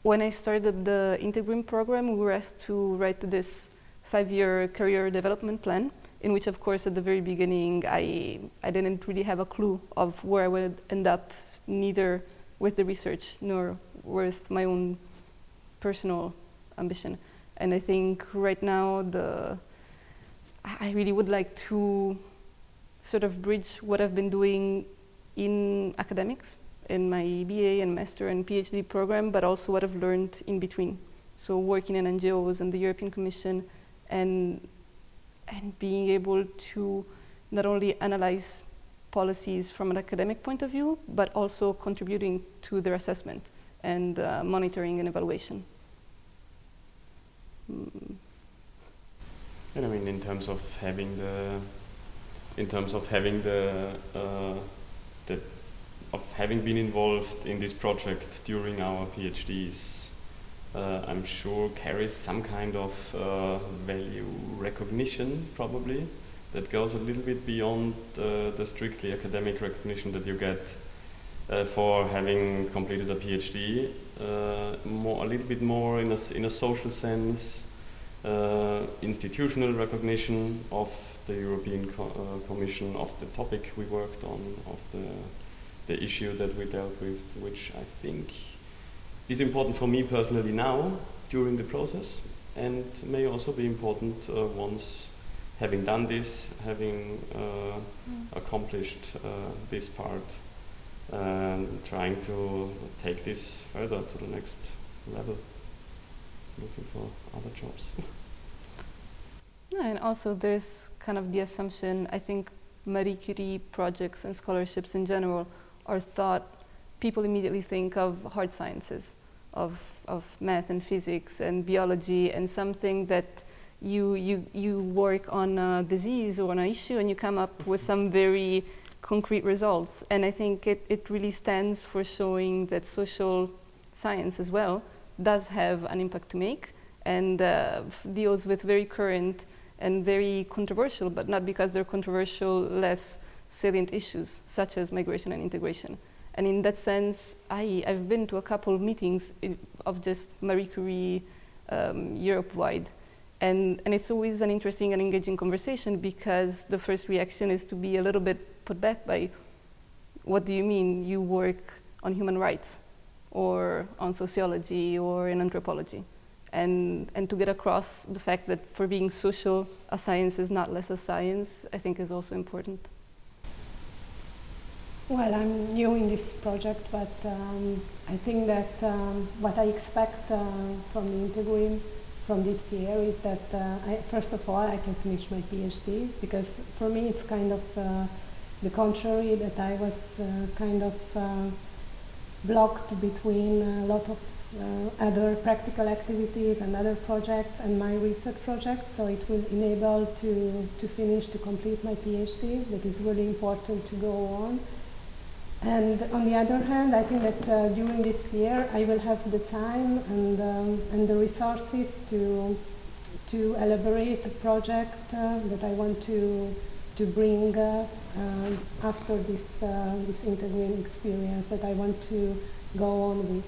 when I started the INTEGRIM program, we were asked to write this 5-year career development plan, in which, of course, at the very beginning, I didn't really have a clue of where I would end up, neither with the research nor with my own personal ambition. And I think right now, I really would like to sort of bridge what I've been doing in academics, in my BA and master and PhD program, but also what I've learned in between. So working in NGOs and the European Commission, and being able to not only analyze policies from an academic point of view, but also contributing to their assessment and monitoring and evaluation. And I mean, in terms of having having been involved in this project during our PhDs, I'm sure carries some kind of value recognition, probably, that goes a little bit beyond the strictly academic recognition that you get for having completed a PhD, a little bit more in a social sense, institutional recognition of the European Commission, of the topic we worked on, of the issue that we dealt with, which I think is important for me personally now, during the process, and may also be important once having done this, having accomplished this part, trying to take this further to the next level, looking for other jobs. Yeah, and also there's kind of the assumption, I think Marie Curie projects and scholarships in general are thought, people immediately think of hard sciences, of math and physics and biology, and something that you work on a disease or on an issue and you come up with some very concrete results. And I think it really stands for showing that social science as well does have an impact to make, and deals with very current and very controversial, but not because they're controversial, less salient issues, such as migration and integration. And in that sense, I've been to a couple of meetings of just Marie Curie Europe-wide. And it's always an interesting and engaging conversation, because the first reaction is to be a little bit put back by, what do you mean you work on human rights or on sociology or in anthropology? And to get across the fact that for being social, a science is not less a science, I think is also important. Well, I'm new in this project, but I think that what I expect from the INTEGRIM from this year is that first of all, I can finish my PhD, because for me it's kind of the contrary, that I was kind of blocked between a lot of other practical activities and other projects and my research project. So it will enable to complete my PhD. That is really important to go on. And on the other hand, I think that during this year I will have the time and the resources to elaborate a project that I want to bring after this INTEGRIM experience, that I want to go on with.